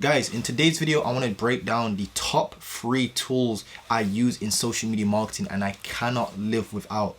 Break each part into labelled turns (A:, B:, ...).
A: Guys, in today's video, I want to break down the top 3 tools I use in social media marketing and I cannot live without.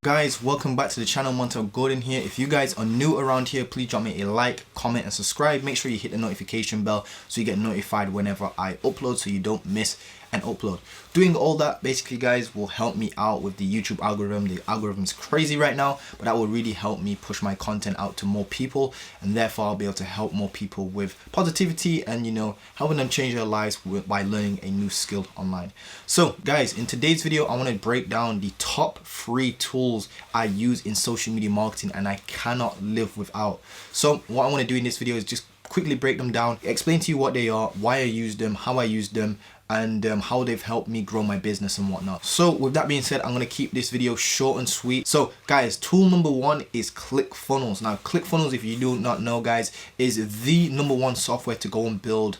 A: Guys, welcome back to the channel. Montel Gordon here. If you guys are new around here, please drop me a like, comment and subscribe. Make sure you hit the notification bell so you get notified whenever I upload so you don't miss an upload. Doing all that basically, guys, will help me out with the YouTube algorithm. The algorithm is crazy right now, but that will really help me push my content out to more people, and therefore I'll be able to help more people with positivity and, you know, helping them change their lives by learning a new skill online. So guys, in today's video, I want to break down the top 3 tools I use in social media marketing and I cannot live without. So what I want to do in this video is just quickly break them down, explain to you what they are, why I use them, how I use them, and how they've helped me grow my business and whatnot. So with that being said, I'm gonna keep this video short and sweet. So guys, tool number 1 is ClickFunnels. Now ClickFunnels, if you do not know, guys, is the #1 software to go and build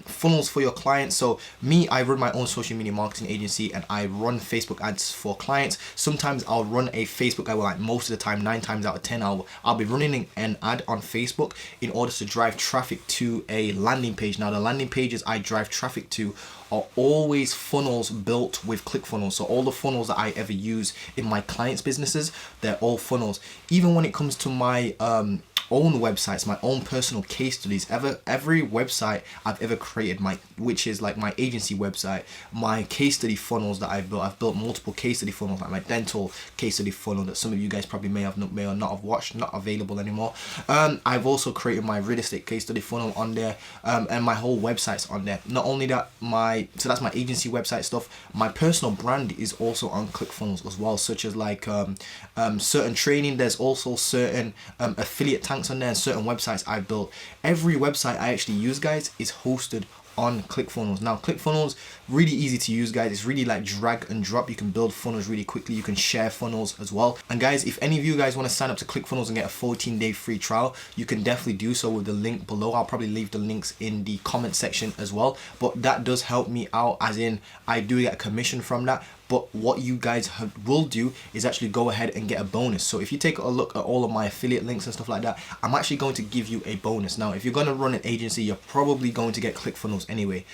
A: funnels for your clients. So me, I run my own social media marketing agency and I run Facebook ads for clients. Sometimes I'll run a Facebook ad, like most of the time, 9 times out of 10, I'll be running an ad on Facebook in order to drive traffic to a landing page. Now the landing pages I drive traffic to are always funnels built with ClickFunnels. So all the funnels that I ever use in my clients' businesses, they're all funnels. Even when it comes to my own websites, my own personal case studies, every website I've ever created, which is like my agency website, my case study funnels that I've built multiple case study funnels, like my dental case study funnel that some of you guys probably may or not have watched, not available anymore. I've also created my real estate case study funnel on there, and my whole website's on there. Not only that, so that's my agency website stuff. My personal brand is also on ClickFunnels as well, such as like certain training. There's also certain affiliate tanks on there, and certain websites I built. Every website I actually use, guys, is hosted on ClickFunnels. Now ClickFunnels, really easy to use, guys. It's really like drag and drop. You can build funnels really quickly. You can share funnels as well. And guys, if any of you guys want to sign up to ClickFunnels and get a 14-day free trial, you can definitely do so with the link below. I'll probably leave the links in the comment section as well. But that does help me out, as in I do get a commission from that. But what you guys will do is actually go ahead and get a bonus. So if you take a look at all of my affiliate links and stuff like that, I'm actually going to give you a bonus. Now, if you're going to run an agency, you're probably going to get ClickFunnels anyway.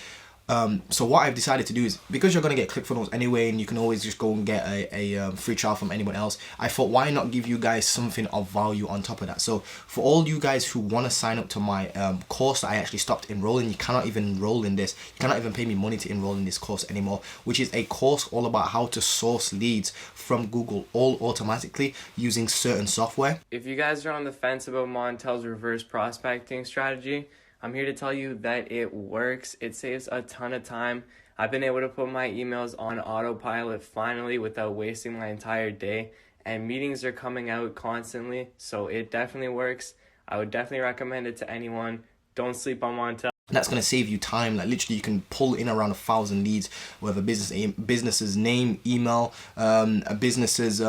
A: So what I've decided to do is, because you're going to get ClickFunnels anyway and you can always just go and get a free trial from anyone else, I thought, why not give you guys something of value on top of that? So for all you guys who want to sign up to my course that I actually stopped enrolling, you cannot even enroll in this, you cannot even pay me money to enroll in this course anymore, which is a course all about how to source leads from Google all automatically using certain software.
B: If you guys are on the fence about Montel's reverse prospecting strategy, I'm here to tell you that it works. It saves a ton of time. I've been able to put my emails on autopilot finally without wasting my entire day, and meetings are coming out constantly, so it definitely works. I would definitely recommend it to anyone. Don't sleep on Montel.
A: That's going to save you time. Like literally you can pull in around 1,000 leads with a business's name, email, a business's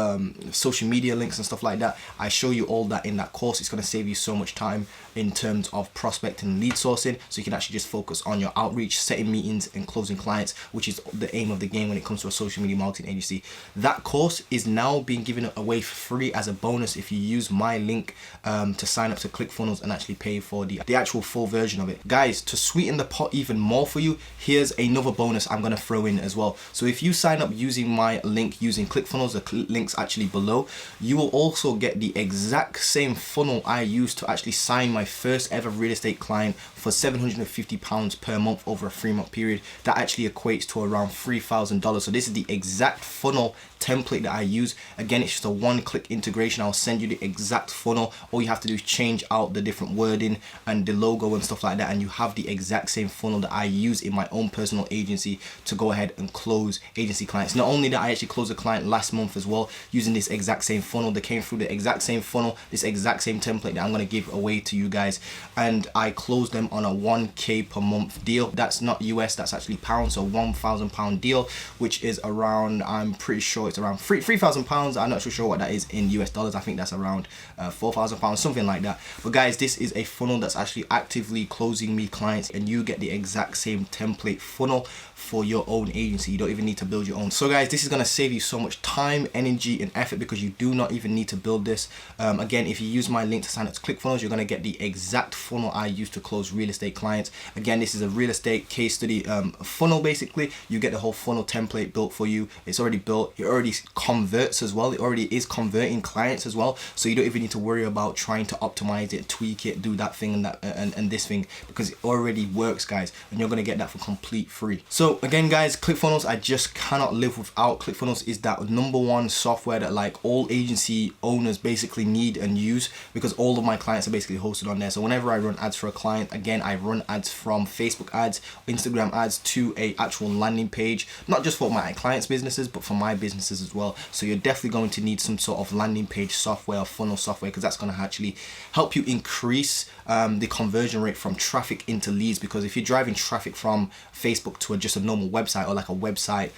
A: social media links and stuff like that. I show you all that in that course. It's going to save you so much time in terms of prospecting and lead sourcing, so you can actually just focus on your outreach, setting meetings and closing clients, which is the aim of the game when it comes to a social media marketing agency. That course is now being given away for free as a bonus if you use my link to sign up to ClickFunnels and actually pay for the actual full version of it. Guys, to sweeten the pot even more for you, here's another bonus I'm going to throw in as well. So if you sign up using my link using ClickFunnels, the link's actually below, you will also get the exact same funnel I used to actually sign my first ever real estate client for £750 per month over a 3-month period. That actually equates to around $3,000. So this is the exact funnel template that I use. Again, it's just a one-click integration. I'll send you the exact funnel. All you have to do is change out the different wording and the logo and stuff like that, and you have the exact same funnel that I use in my own personal agency to go ahead and close agency clients. Not only that, I actually closed a client last month as well using this exact same funnel. They came through the exact same funnel, this exact same template that I'm going to give away to you you guys, and I closed them on a 1k per month deal. That's not US, that's actually pounds, so £1,000 deal, which is around, I'm pretty sure it's around £3,000. I'm not too sure what that is in US dollars. I think that's around £4,000, something like that. But guys, this is a funnel that's actually actively closing me clients, and you get the exact same template funnel for your own agency. You don't even need to build your own. So guys, this is going to save you so much time, energy and effort, because you do not even need to build this. Again, if you use my link to sign up to ClickFunnels, you're going to get the exact funnel I use to close real estate clients. Again, this is a real estate case study funnel. Basically, you get the whole funnel template built for you. It's already built. It already converts as well. It already is converting clients as well, so you don't even need to worry about trying to optimize it, tweak it, do that thing and that and this thing, because it already works, guys, and you're going to get that for complete free. So again, guys, ClickFunnels, I just cannot live without. ClickFunnels is that #1 software that like all agency owners basically need and use, because all of my clients are basically hosted on there. So whenever I run ads for a client, again, I run ads from Facebook ads, Instagram ads to a actual landing page, not just for my clients' businesses, but for my businesses as well. So you're definitely going to need some sort of landing page software or funnel software, because that's going to actually help you increase the conversion rate from traffic into leads. Because if you're driving traffic from Facebook to just a normal website, or like a website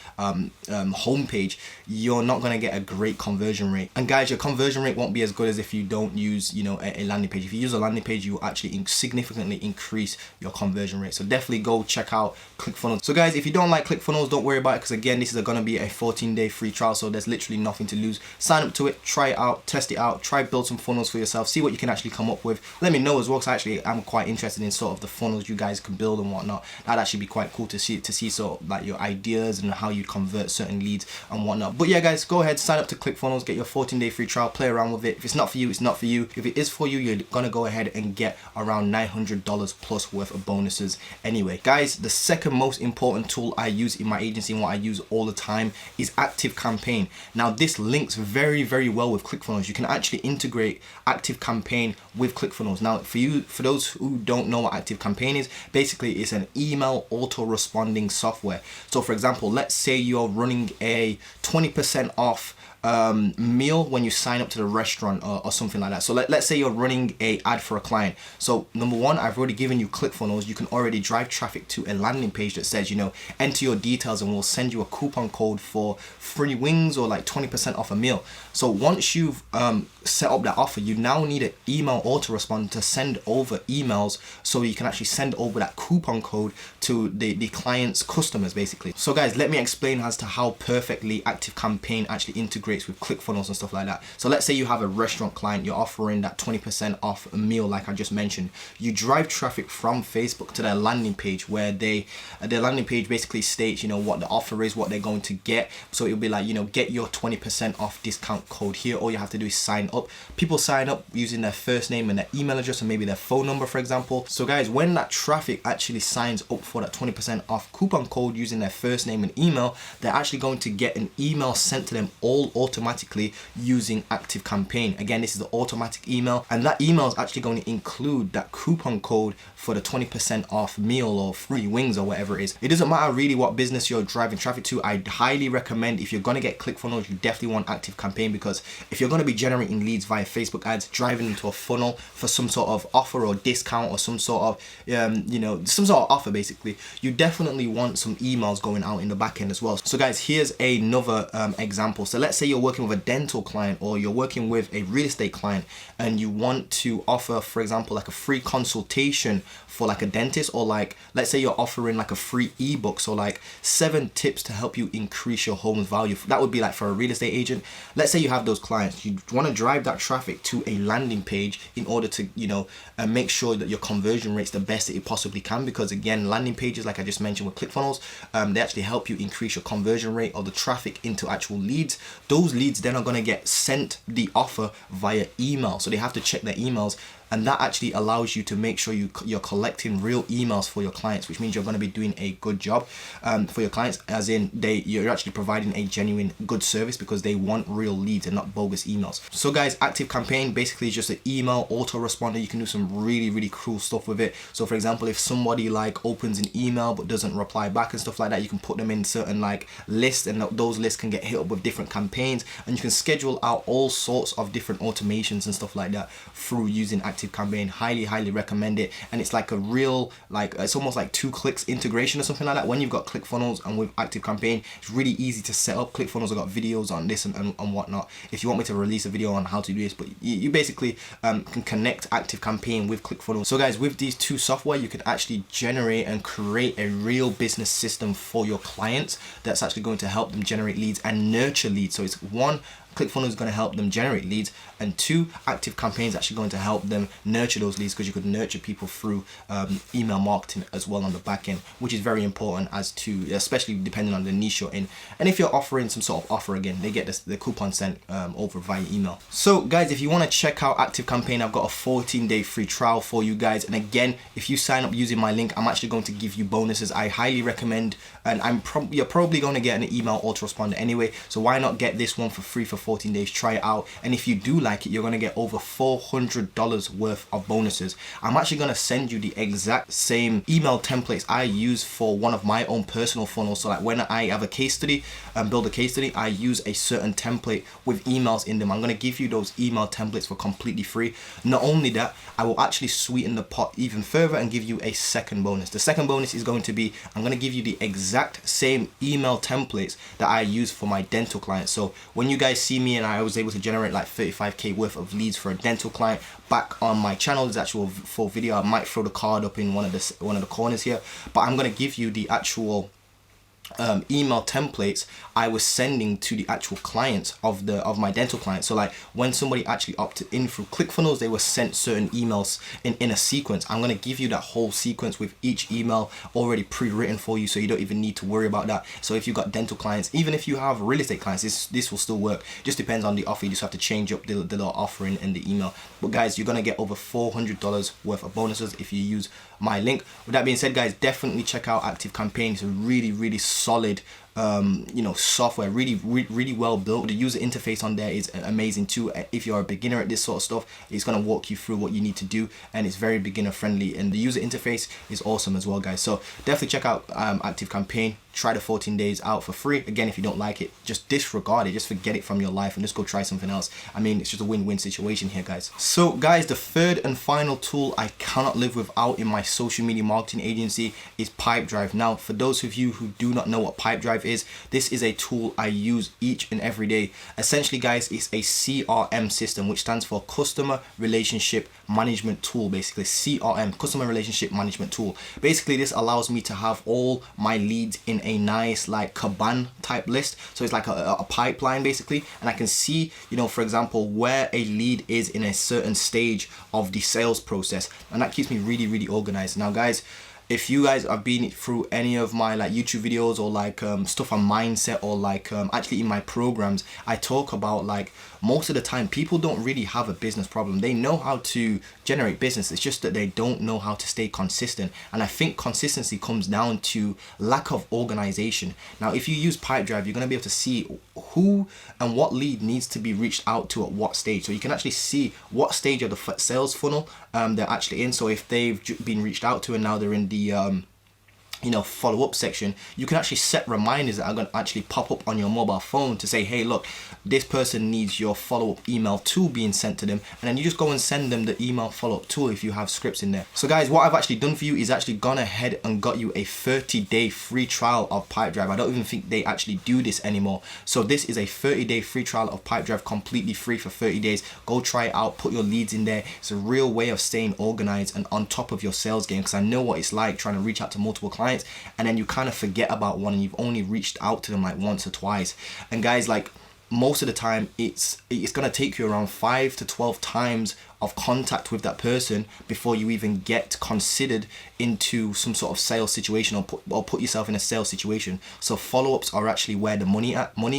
A: homepage, you're not going to get a great conversion rate. And guys, your conversion rate won't be as good as if you don't use, you know, a landing page. If you use a landing page, you will actually significantly increase your conversion rate. So definitely go check out ClickFunnels. So guys, if you don't like ClickFunnels, don't worry about it, because again, this is going to be a 14-day free trial, so there's literally nothing to lose. Sign up to it, try it out, test it out, try build some funnels for yourself, see what you can actually come up with. Let me know as well, because actually I'm quite interested in sort of the funnels you guys can build and whatnot. That'd actually be quite cool to see sort of like your ideas and how you convert certain leads and whatnot. But yeah, guys, go ahead, sign up to ClickFunnels, get your 14-day free trial, play around with it. If it's not for you, it's not for you. If it is for you, you're gonna go ahead and get around $900 plus worth of bonuses anyway. Guys, the second most important tool I use in my agency and what I use all the time is Active Campaign. Now this links very, very well with ClickFunnels. You can actually integrate Active Campaign with ClickFunnels. Now for those who don't know what Active Campaign is, basically it's an email auto responding software. So for example, let's say you're running a 20% off meal when you sign up to the restaurant or something like that. So let's say you're running a ad for a client. So #1, I've already given you ClickFunnels. You can already drive traffic to a landing page that says, you know, enter your details and we'll send you a coupon code for free wings or like 20% off a meal. So once you've set up that offer, you now need an email autoresponder to send over emails, so you can actually send over that coupon code to the client's customers basically. So guys, let me explain as to how perfectly Active Campaign actually integrates with ClickFunnels and stuff like that. So let's say you have a restaurant client, you're offering that 20% off a meal like I just mentioned. You drive traffic from Facebook to their landing page, where their landing page basically states, you know, what the offer is, what they're going to get. So it'll be like, you know, get your 20% off discount code here. All you have to do is sign up. People sign up using their first name and their email address and maybe their phone number, for example. So guys, when that traffic actually signs up for that 20% off coupon code using their first name and email, they're actually going to get an email sent to them all automatically using Active Campaign. Again, this is the automatic email, and that email is actually going to include that coupon code for the 20% off meal or free wings or whatever it is. It doesn't matter really what business you're driving traffic to. I highly recommend, if you're going to get ClickFunnels, you definitely want Active Campaign, because if you're going to be generating leads via Facebook ads, driving into a funnel for some sort of offer or discount or some sort of you know, some sort of offer basically, you definitely want some emails going out in the back end as well. So guys, here's another example. So let's say you're working with a dental client, or you're working with a real estate client, and you want to offer, for example, like a free consultation for like a dentist, or like let's say you're offering like a free ebook, so like 7 tips to help you increase your home's value. That would be like for a real estate agent. Let's say you have those clients, you want to drive that traffic to a landing page in order to, you know, make sure that your conversion rate's the best that it possibly can, because again, landing pages, like I just mentioned with ClickFunnels, they actually help you increase your conversion rate or the traffic into actual leads. Those leads then are going to get sent the offer via email, so they have to check their emails. And that actually allows you to make sure you're collecting real emails for your clients, which means you're going to be doing a good job for your clients, as in you're actually providing a genuine good service, because they want real leads and not bogus emails. So guys, Active Campaign basically is just an email autoresponder. You can do some really, really cool stuff with it. So for example, if somebody like opens an email but doesn't reply back and stuff like that, you can put them in certain like lists, and those lists can get hit up with different campaigns, and you can schedule out all sorts of different automations and stuff like that through using Active Active Campaign. Highly recommend it. And it's like a real, like, it's almost like 2 clicks integration or something like that. When you've got ClickFunnels and with Active Campaign, it's really easy to set up. ClickFunnels have got videos on this and whatnot. If you want me to release a video on how to do this, but you basically can connect Active Campaign with ClickFunnels. So guys, with these 2 software, you can actually generate and create a real business system for your clients that's actually going to help them generate leads and nurture leads. So it's 1, ClickFunnels is going to help them generate leads, and 2, Active Campaign is actually going to help them nurture those leads, because you could nurture people through email marketing as well on the back end, which is very important, as to, especially depending on the niche you're in. And if you're offering some sort of offer, again, they get the coupon sent over via email. So guys, if you want to check out Active Campaign, I've got a 14-day free trial for you guys. And again, if you sign up using my link, I'm actually going to give you bonuses. I highly recommend, and you're probably going to get an email autoresponder anyway, so why not get this one for free for 14 days? Try it out, and if you do like it, you're going to get over $400 worth of bonuses. I'm actually going to send you the exact same email templates I use for one of my own personal funnels. So like when I have a case study and build a case study, I use a certain template with emails in them. I'm going to give you those email templates for completely free. Not only that, I will actually sweeten the pot even further and give you a second bonus. The second bonus is going to be, I'm going to give you the exact same email templates that I use for my dental clients. So when you guys see me and I was able to generate like 35k worth of leads for a dental client, back on my channel, there's actual full video. I might throw the card up in one of the corners here, but I'm going to give you the actual email templates I was sending to the actual clients of my dental clients. So like when somebody actually opted in through ClickFunnels, they were sent certain emails in a sequence. I'm going to give you that whole sequence with each email already pre-written for you, so you don't even need to worry about that. So if you've got dental clients, even if you have real estate clients, this will still work. Just depends on the offer. You just have to change up the little offering in the email. But guys, you're going to get over $400 worth of bonuses if you use my link. With that being said, guys, definitely check out Active Campaign. It's a really solid software, really well built. The user interface on there is amazing too. If you're a beginner at this sort of stuff, it's going to walk you through what you need to do, and it's very beginner friendly, and the user interface is awesome as well, guys. So definitely check out Active Campaign. Try the 14 days out for free. Again, if you don't like it, just disregard it, just forget it from your life and just go try something else. I mean, it's just a win-win situation here, guys. So guys, the third and final tool I cannot live without in my social media marketing agency is Pipedrive. Now, for those of you who do not know what Pipedrive is, this is a tool I use each and every day. Essentially, guys, it's a CRM system, which stands for Customer Relationship Management Tool. Basically, CRM, Customer Relationship Management Tool. Basically, this allows me to have all my leads in a nice like Kanban type list. So it's like a pipeline basically, and I can see, for example, where a lead is in a certain stage of the sales process, and that keeps me really organized. Now guys, if you guys have been through any of my like YouTube videos or like stuff on mindset, or like actually in my programs, I talk about like most of the time people don't really have a business problem. They know how to generate business. It's just that they don't know how to stay consistent. And I think consistency comes down to lack of organization. Now, if you use Pipedrive, you're going to be able to see who and what lead needs to be reached out to at what stage. So you can actually see what stage of the sales funnel they're actually in. So if they've been reached out to and now they're in the follow-up section, you can actually set reminders that are going to actually pop up on your mobile phone to say, hey, look, this person needs your follow-up email tool being sent to them, and then you just go and send them the email follow-up tool if you have scripts in there. So guys, what I've actually done for you is actually gone ahead and got you a 30-day free trial of Pipedrive. I don't even think they actually do this anymore. So this is a 30-day free trial of Pipedrive, completely free for 30 days. Go try it out, put your leads in there. It's a real way of staying organized and on top of your sales game, because I know what it's like trying to reach out to multiple clients and then you kind of forget about one and you've only reached out to them like once or twice. And guys, like most of the time it's going to take you around 5 to 12 times of contact with that person before you even get considered into some sort of sales situation or put yourself in a sales situation. So follow-ups are actually where the money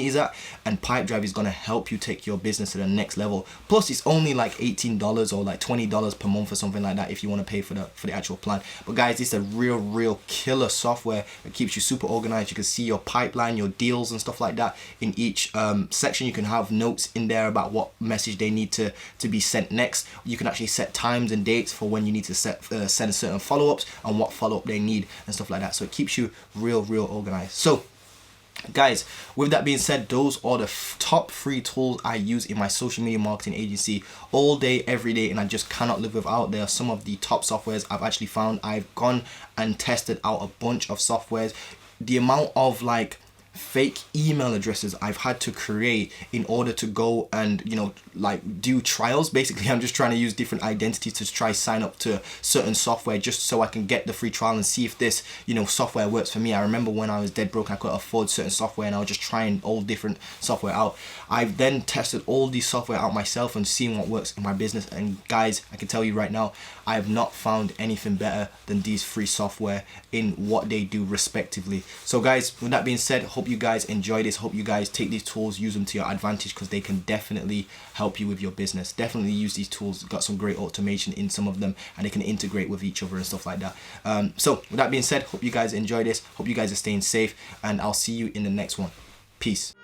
A: is at, and Pipedrive is going to help you take your business to the next level. Plus it's only like $18 or like $20 per month or something like that if you want to pay for the actual plan. But guys, it's a real killer software that keeps you super organized. You can see your pipeline, your deals and stuff like that in each section. You can have notes in there about what message they need to be sent next. You can actually set times and dates for when you need to send certain follow-ups and what follow-up they need and stuff like that. So it keeps you real organized. So Guys, with that being said, those are the top 3 tools I use in my social media marketing agency all day, every day, and I just cannot live without. They are some of the top softwares I've actually found. I've gone and tested out a bunch of softwares. The amount of like fake email addresses I've had to create in order to go and, you know, like do trials. Basically, I'm just trying to use different identities to try sign up to certain software just so I can get the free trial and see if this, you know, software works for me. I remember when I was dead broke, I couldn't afford certain software and I was just trying all different software out. I've then tested all these software out myself and seen what works in my business. And guys, I can tell you right now, I have not found anything better than these free software in what they do respectively. So guys, with that being said, hope you guys enjoy this. Hope you guys take these tools, use them to your advantage, because they can definitely help you with your business. Definitely use these tools. Got some great automation in some of them, and they can integrate with each other and stuff like that. So with that being said, hope you guys enjoy this. Hope you guys are staying safe, and I'll see you in the next one. Peace.